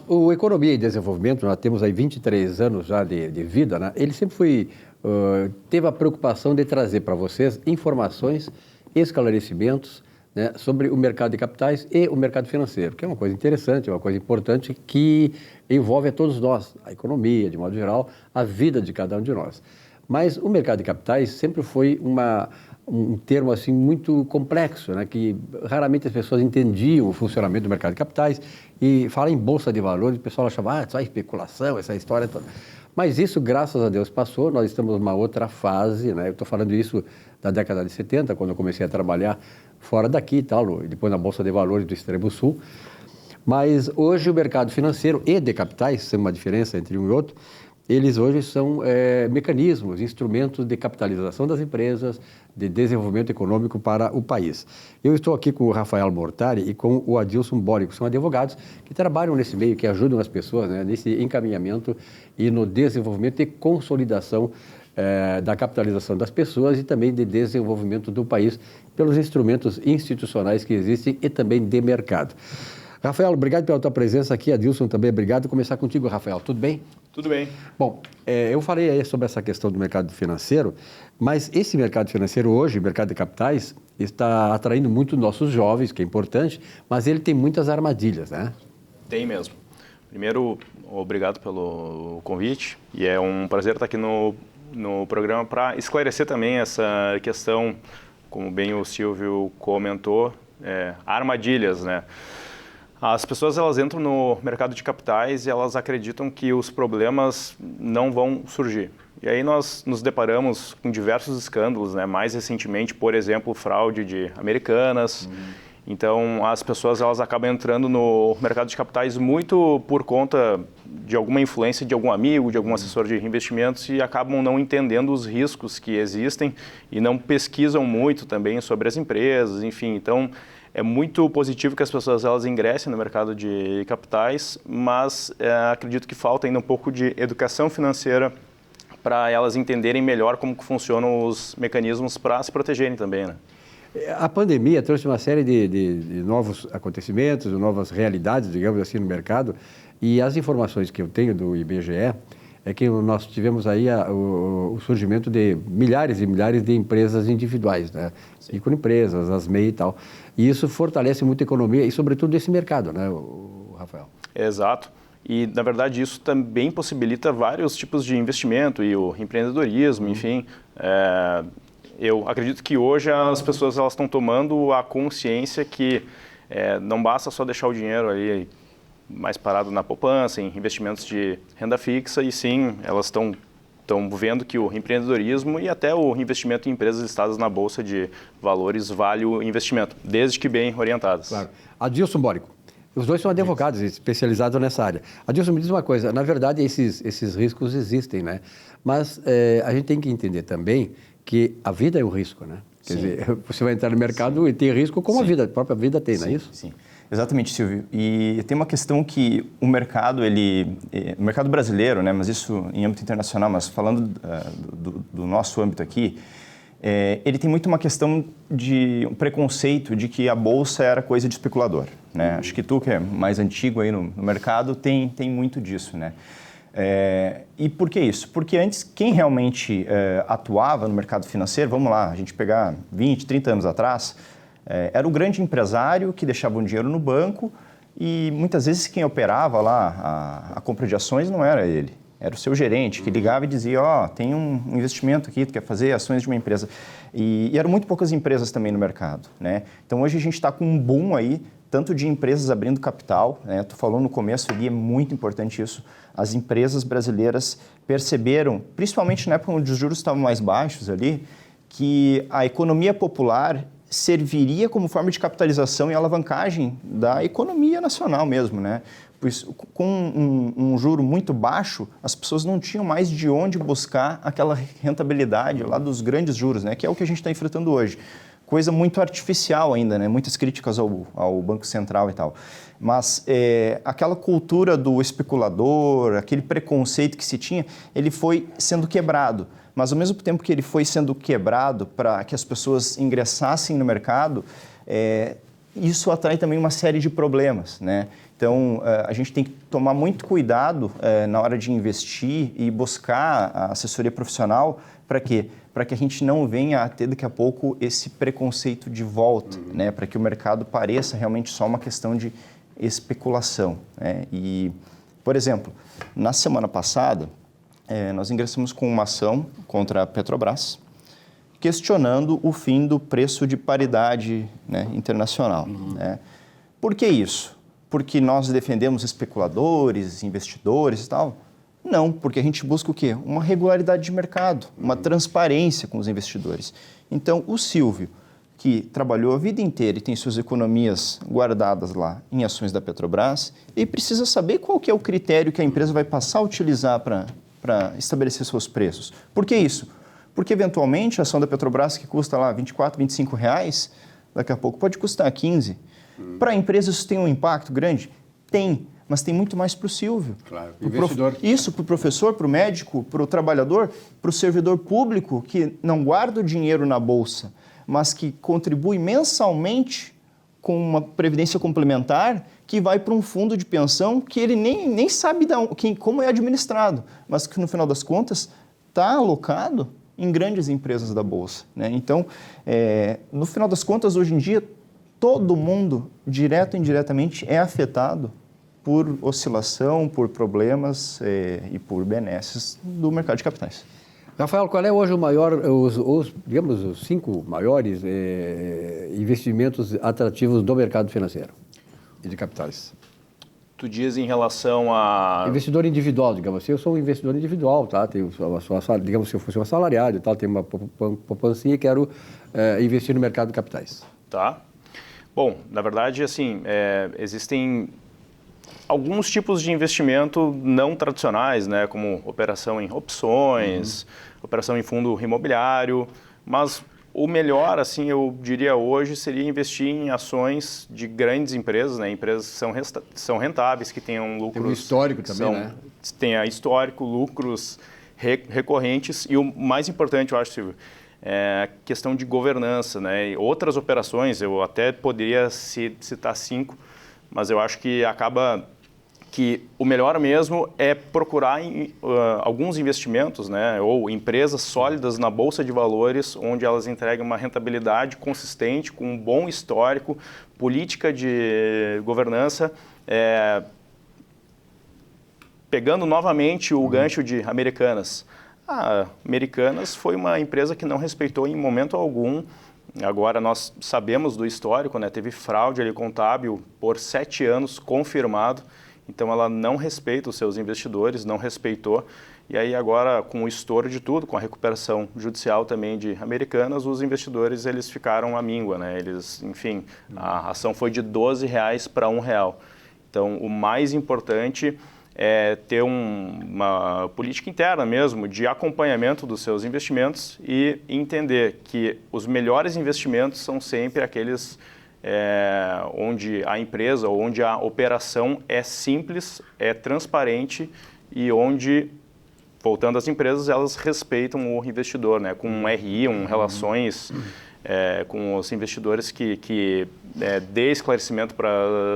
O Economia e Desenvolvimento, nós temos aí 23 anos já de vida, né? Ele sempre foi, teve a preocupação de trazer para vocês informações, esclarecimentos, né, sobre o mercado de capitais e o mercado financeiro, que é uma coisa interessante, uma coisa importante que envolve a todos nós, a economia, de modo geral, a vida de cada um de nós. Mas o mercado de capitais sempre foi um termo assim muito complexo, né, que raramente as pessoas entendiam o funcionamento do mercado de capitais e fala em bolsa de valores, o pessoal achava, só especulação, essa história toda. Mas isso, graças a Deus, passou, nós estamos numa outra fase, né? Eu estou falando isso da década de 70, quando eu comecei a trabalhar fora daqui e tal, e depois na Bolsa de Valores do Extremo Sul. Mas hoje o mercado financeiro e de capitais, tem uma diferença entre um e outro, eles hoje são mecanismos, instrumentos de capitalização das empresas, de desenvolvimento econômico para o país. Eu estou aqui com o Rafael Mortari e com o Adilson Bórico, são advogados que trabalham nesse meio, que ajudam as pessoas, né, nesse encaminhamento e no desenvolvimento e consolidação da capitalização das pessoas e também de desenvolvimento do país pelos instrumentos institucionais que existem e também de mercado. Rafael, obrigado pela tua presença aqui. Adilson também, obrigado. Vou começar contigo, Rafael. Tudo bem? Tudo bem. Bom, eu falei aí sobre essa questão do mercado financeiro, mas esse mercado financeiro hoje, o mercado de capitais, está atraindo muito nossos jovens, que é importante, mas ele tem muitas armadilhas, né? Tem mesmo. Primeiro, obrigado pelo convite e é um prazer estar aqui no programa para esclarecer também essa questão, como bem o Silvio comentou, armadilhas, né? As pessoas elas entram no mercado de capitais e elas acreditam que os problemas não vão surgir. E aí nós nos deparamos com diversos escândalos, né? Mais recentemente, por exemplo, fraude de Americanas. Então, as pessoas elas acabam entrando no mercado de capitais muito por conta de alguma influência de algum amigo, de algum assessor de investimentos e acabam não entendendo os riscos que existem e não pesquisam muito também sobre as empresas, enfim. Então, é muito positivo que as pessoas elas ingressem no mercado de capitais, mas acredito que falta ainda um pouco de educação financeira para elas entenderem melhor como que funcionam os mecanismos para se protegerem também, né? A pandemia trouxe uma série de novos acontecimentos, de novas realidades, digamos assim, no mercado, e as informações que eu tenho do IBGE é que nós tivemos aí o surgimento de milhares e milhares de empresas individuais, né? Microempresas, as MEI e tal. E isso fortalece muito a economia e, sobretudo, esse mercado, né, Rafael? Exato. E, na verdade, isso também possibilita vários tipos de investimento e o empreendedorismo, enfim. Eu acredito que hoje as pessoas elas estão tomando a consciência que não basta só deixar o dinheiro ali mais parado na poupança, em investimentos de renda fixa, e sim, elas estão vendo que o empreendedorismo e até o investimento em empresas listadas na Bolsa de Valores vale o investimento, desde que bem orientadas. Claro. Adilson Bórico, os dois são advogados especializados nessa área. Adilson, me diz uma coisa, na verdade esses riscos existem, né? Mas a gente tem que entender também que a vida é um risco, né? Quer dizer, você vai entrar no mercado e ter risco como a própria vida tem, não é isso? Sim. Exatamente, Silvio. E tem uma questão que o mercado, o mercado brasileiro, né, mas isso em âmbito internacional, mas falando do nosso âmbito aqui, ele tem muito uma questão de um preconceito de que a bolsa era coisa de especulador, né? Acho que tu, que é mais antigo aí no mercado, tem muito disso, né? E por que isso? Porque antes, quem realmente atuava no mercado financeiro, vamos lá, a gente pegar 20, 30 anos atrás, era o grande empresário que deixava um dinheiro no banco e muitas vezes quem operava lá a compra de ações não era ele, era o seu gerente que ligava e dizia, tem um investimento aqui, tu quer fazer ações de uma empresa. E eram muito poucas empresas também no mercado, né? Então hoje a gente está com um boom aí, tanto de empresas abrindo capital, né? Tu falou no começo ali, é muito importante isso. As empresas brasileiras perceberam, principalmente na época onde os juros estavam mais baixos ali, que a economia popular serviria como forma de capitalização e alavancagem da economia nacional mesmo, né? Pois com um juro muito baixo, as pessoas não tinham mais de onde buscar aquela rentabilidade lá dos grandes juros, né? Que é o que a gente está enfrentando hoje. Coisa muito artificial ainda, né? Muitas críticas ao Banco Central e tal. Mas aquela cultura do especulador, aquele preconceito que se tinha, ele foi sendo quebrado. Mas ao mesmo tempo que ele foi sendo quebrado para que as pessoas ingressassem no mercado, isso atrai também uma série de problemas, né? Então, a gente tem que tomar muito cuidado na hora de investir e buscar a assessoria profissional. Para quê? Para que a gente não venha a ter daqui a pouco esse preconceito de volta, né? Para que o mercado pareça realmente só uma questão de especulação, né? E, por exemplo, na semana passada, nós ingressamos com uma ação contra a Petrobras, questionando o fim do preço de paridade, né, internacional. Né? Por que isso? Porque nós defendemos especuladores, investidores e tal? Não, porque a gente busca o quê? Uma regularidade de mercado, uma transparência com os investidores. Então, o Silvio, que trabalhou a vida inteira e tem suas economias guardadas lá em ações da Petrobras, ele precisa saber qual que é o critério que a empresa vai passar a utilizar para estabelecer seus preços. Por que isso? Porque, eventualmente, a ação da Petrobras, que custa lá R$24, R$25, daqui a pouco pode custar 15. Para a empresa isso tem um impacto grande? Tem, mas tem muito mais para o Silvio. Claro, investidor. Isso para o professor, para o médico, para o trabalhador, para o servidor público que não guarda o dinheiro na bolsa, mas que contribui mensalmente com uma previdência complementar que vai para um fundo de pensão que ele nem sabe como é administrado, mas que no final das contas está alocado em grandes empresas da Bolsa. Né? Então, no final das contas, hoje em dia, todo mundo, direto ou indiretamente, é afetado por oscilação, por problemas e por benesses do mercado de capitais. Rafael, qual é hoje o maior, digamos, os 5 maiores investimentos atrativos do mercado financeiro e de capitais? Tu diz em relação a... Investidor individual, digamos assim, eu sou um investidor individual, tá? Tenho digamos, se eu fosse um assalariado e tal, tenho uma poupancinha e quero investir no mercado de capitais. Tá. Bom, na verdade, assim, existem alguns tipos de investimento não tradicionais, né, como operação em opções, operação em fundo imobiliário, mas o melhor, assim, eu diria hoje, seria investir em ações de grandes empresas, né, empresas que são rentáveis, que tenham lucros... Tem um histórico também, né? Tenha histórico, lucros recorrentes e o mais importante, eu acho, Silvio, é a questão de governança, né, outras operações, eu até poderia citar 5, mas eu acho que acaba que o melhor mesmo é procurar alguns investimentos, né, ou empresas sólidas na Bolsa de Valores, onde elas entregam uma rentabilidade consistente, com um bom histórico, política de governança, pegando novamente o gancho de Americanas. A Americanas foi uma empresa que não respeitou em momento algum. Agora nós sabemos do histórico, né? Teve fraude ali contábil por 7 anos confirmado, então ela não respeita os seus investidores, não respeitou. E aí agora, com o estouro de tudo, com a recuperação judicial também de Americanas, os investidores eles ficaram à míngua, né? Eles, enfim, a ação foi de R$12 para R$1. Então o mais importante é ter uma política interna mesmo de acompanhamento dos seus investimentos e entender que os melhores investimentos são sempre aqueles onde a empresa ou onde a operação é simples, é transparente e onde, voltando às empresas, elas respeitam o investidor, né, com um RI, relações com os investidores que dê esclarecimento para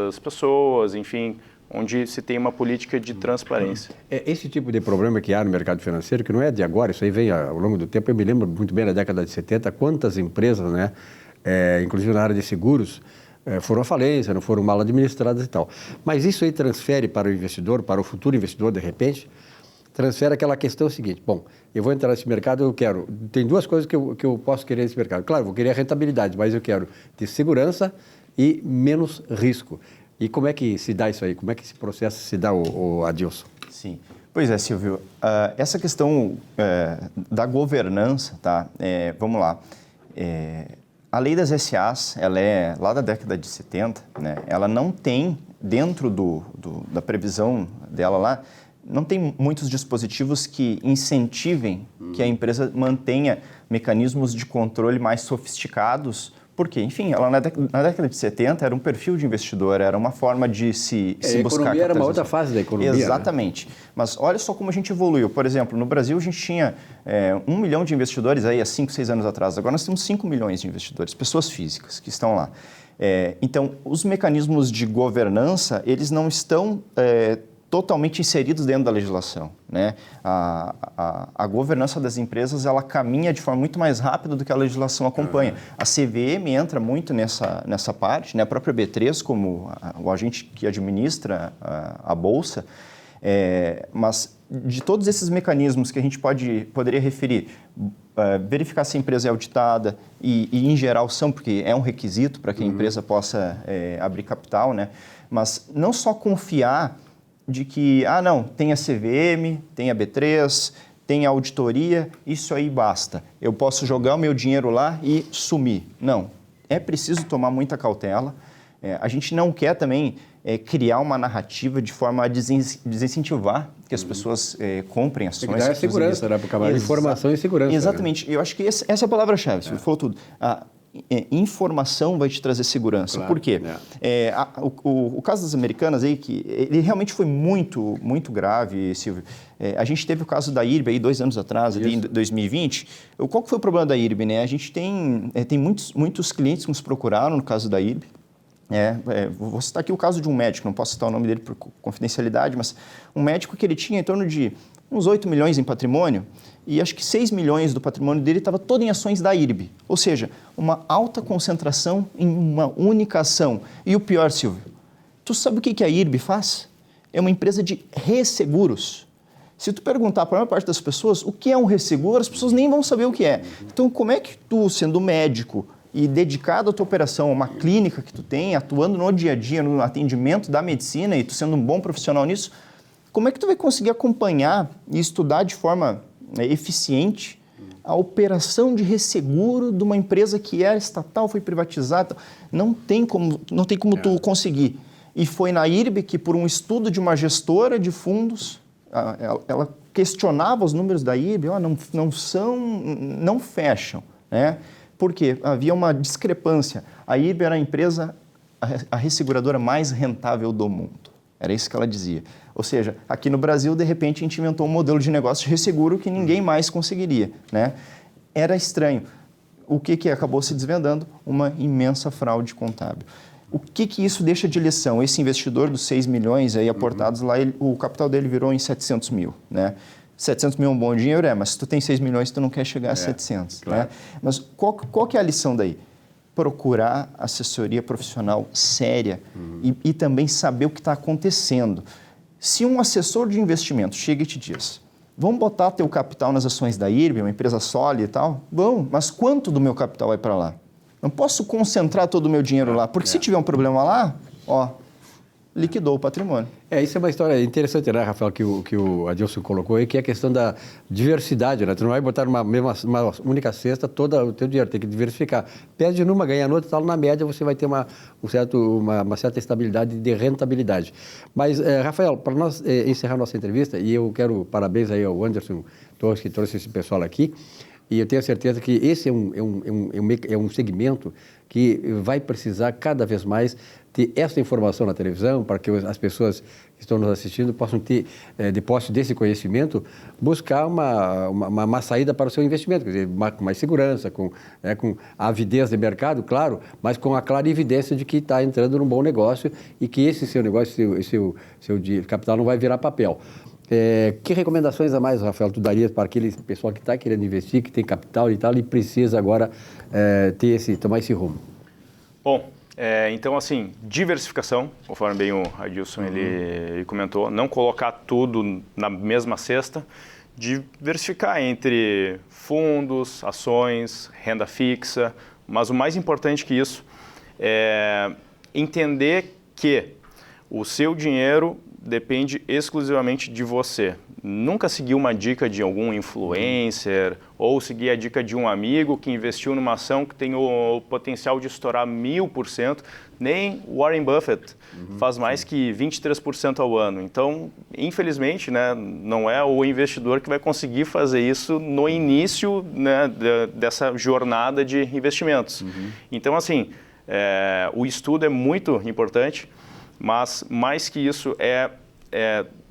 as pessoas, enfim, onde se tem uma política de transparência. Esse tipo de problema que há no mercado financeiro, que não é de agora, isso aí vem ao longo do tempo. Eu me lembro muito bem, na década de 70, quantas empresas, né, inclusive na área de seguros, foram à falência, não foram mal administradas e tal. Mas isso aí transfere para o investidor, para o futuro investidor, de repente, transfere aquela questão seguinte: bom, eu vou entrar nesse mercado, eu quero... Tem 2 coisas que eu posso querer nesse mercado. Claro, eu vou querer a rentabilidade, mas eu quero ter segurança e menos risco. E como é que se dá isso aí? Como é que esse processo se dá, Adilson? Sim. Pois é, Silvio. Essa questão da governança, tá? Vamos lá. A lei das SAs, ela é lá da década de 70, né? Ela não tem, dentro da previsão dela lá, não tem muitos dispositivos que incentivem que a empresa mantenha mecanismos de controle mais sofisticados. Por quê? Enfim, ela na década de 70 era um perfil de investidor, era uma forma de se buscar... A economia era uma outra fase da economia. Exatamente. Né? Mas olha só como a gente evoluiu. Por exemplo, no Brasil a gente tinha 1 milhão de investidores aí há 5, 6 anos atrás. Agora nós temos 5 milhões de investidores, pessoas físicas que estão lá. Então, os mecanismos de governança, eles não estão totalmente inseridos dentro da legislação, né? A governança das empresas, ela caminha de forma muito mais rápida do que a legislação acompanha. A CVM entra muito nessa parte, né? A própria B3, como o agente que administra a Bolsa, mas de todos esses mecanismos que a gente poderia referir, verificar se a empresa é auditada e em geral são, porque é um requisito para que a empresa possa abrir capital, né? Mas não só confiar de que, não, tem a CVM, tem a B3, tem a auditoria, isso aí basta. Eu posso jogar o meu dinheiro lá e sumir. Não, é preciso tomar muita cautela. A gente não quer também criar uma narrativa de forma a desincentivar que as pessoas comprem ações. Tem que dar segurança, né, para o camarada. Informação e segurança. Exatamente. Eu acho que essa é a palavra-chave, você falou tudo. Informação vai te trazer segurança. Claro, Por quê? O caso das Americanas aí, que ele realmente foi muito, muito grave, Silvio. A gente teve o caso da IRB aí 2 anos atrás, ali em 2020. Qual que foi o problema da IRB, né? A gente tem muitos clientes que nos procuraram no caso da IRB. Vou citar aqui o caso de um médico, não posso citar o nome dele por confidencialidade, mas um médico que ele tinha em torno de uns 8 milhões em patrimônio, e acho que 6 milhões do patrimônio dele estava todo em ações da IRB. Ou seja, uma alta concentração em uma única ação. E o pior, Silvio, tu sabe o que a IRB faz? É uma empresa de resseguros. Se tu perguntar para a maior parte das pessoas o que é um resseguro, as pessoas nem vão saber o que é. Então, como é que tu, sendo médico e dedicado à tua operação, uma clínica que tu tem, atuando no dia a dia, no atendimento da medicina, e tu sendo um bom profissional nisso, como é que tu vai conseguir acompanhar e estudar de forma eficiente a operação de resseguro de uma empresa que era estatal, foi privatizada? Não tem como tu conseguir. E foi na IRB que, por um estudo de uma gestora de fundos, ela questionava os números da IRB, não fecham, né? Porque havia uma discrepância. A IRB era a resseguradora mais rentável do mundo. Era isso que ela dizia. Ou seja, aqui no Brasil, de repente, a gente inventou um modelo de negócio de resseguro que ninguém mais conseguiria, né? Era estranho. O que acabou se desvendando? Uma imensa fraude contábil. O que isso deixa de lição? Esse investidor dos 6 milhões aí aportados lá, o capital dele virou em 700 mil, né? 700 mil é um bom dinheiro, mas se tu tem 6 milhões, tu não quer chegar a 700. Claro. Né? Mas qual que é a lição daí? Procurar assessoria profissional séria e também saber o que está acontecendo. Se um assessor de investimento chega e te diz, vamos botar teu capital nas ações da IRB, uma empresa sólida e tal, vamos, mas quanto do meu capital vai para lá? Não posso concentrar todo o meu dinheiro lá, porque se tiver um problema lá, liquidou o patrimônio. Isso é uma história interessante, né, Rafael, que o Adilson colocou aí, que é a questão da diversidade, né? Tu não vai botar numa única cesta todo o teu dinheiro, tem que diversificar. Perde numa, ganha noutra, tal, na média você vai ter uma certa estabilidade de rentabilidade. Mas, Rafael, para nós encerrar nossa entrevista, e eu quero parabéns aí ao Anderson Torres, que trouxe esse pessoal aqui, e eu tenho a certeza que esse é um segmento que vai precisar cada vez mais ter essa informação na televisão para que as pessoas que estão nos assistindo possam ter, de posse desse conhecimento, buscar uma saída para o seu investimento, quer dizer, com mais segurança, com a avidez de mercado, claro, mas com a clara evidência de que está entrando num bom negócio e que esse seu negócio, seu capital não vai virar papel. Que recomendações a mais, Rafael, tu daria para aquele pessoal que está querendo investir, que tem capital e tal, e precisa agora tomar esse rumo? Bom, então, assim, diversificação, conforme bem o Adilson ele comentou, não colocar tudo na mesma cesta, diversificar entre fundos, ações, renda fixa, mas o mais importante que isso é entender que o seu dinheiro depende exclusivamente de você. Nunca seguir uma dica de algum influencer ou seguir a dica de um amigo que investiu numa ação que tem o potencial de estourar 1000%. Nem Warren Buffett faz mais que 23% ao ano. Então, infelizmente, né, não é o investidor que vai conseguir fazer isso no início, né, dessa jornada de investimentos. Então, assim, o estudo é muito importante, mas mais que isso é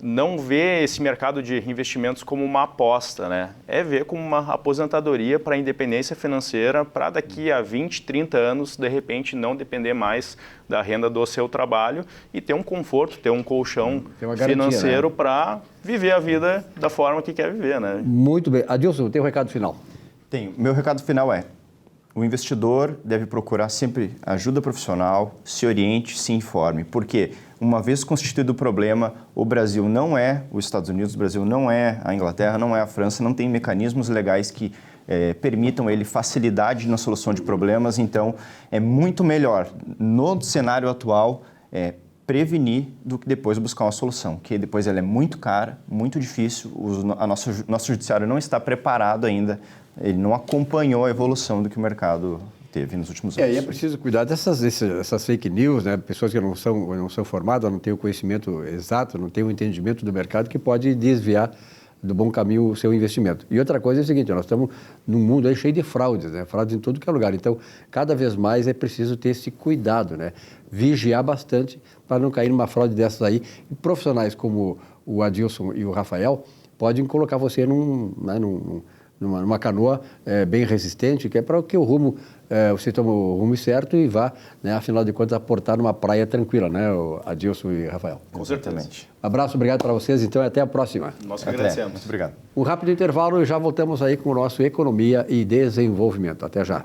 não ver esse mercado de investimentos como uma aposta, né? É ver como uma aposentadoria para a independência financeira, para daqui a 20, 30 anos, de repente, não depender mais da renda do seu trabalho e ter um conforto, ter um colchão financeiro, né, para viver a vida da forma que quer viver, né? Muito bem. Adilson, tem um recado final? Tenho. Meu recado final é: o investidor deve procurar sempre ajuda profissional, se oriente, se informe, porque uma vez constituído o problema, o Brasil não é os Estados Unidos, o Brasil não é a Inglaterra, não é a França, não tem mecanismos legais que permitam ele facilidade na solução de problemas. Então, é muito melhor, no cenário atual, prevenir do que depois buscar uma solução, que depois ela é muito cara, muito difícil, nosso judiciário não está preparado ainda, ele não acompanhou a evolução do que o mercado teve nos últimos anos. E é preciso cuidar dessas fake news, né? Pessoas que não são formadas, não têm o conhecimento exato, não têm o entendimento do mercado, que pode desviar do bom caminho o seu investimento. E outra coisa é o seguinte: nós estamos num mundo aí cheio de fraudes, né? Fraudes em todo que é lugar. Então, cada vez mais é preciso ter esse cuidado, né? Vigiar bastante para não cair numa fraude dessas aí. E profissionais como o Adilson e o Rafael podem colocar você numa canoa bem resistente, que é para que o rumo, você tome o rumo certo e vá, né, afinal de contas, aportar numa praia tranquila, né, Adilson e Rafael? Com certeza. Abraço, obrigado para vocês, então, e até a próxima. Nós que agradecemos. Muito obrigado. Um rápido intervalo e já voltamos aí com o nosso Economia e Desenvolvimento. Até já.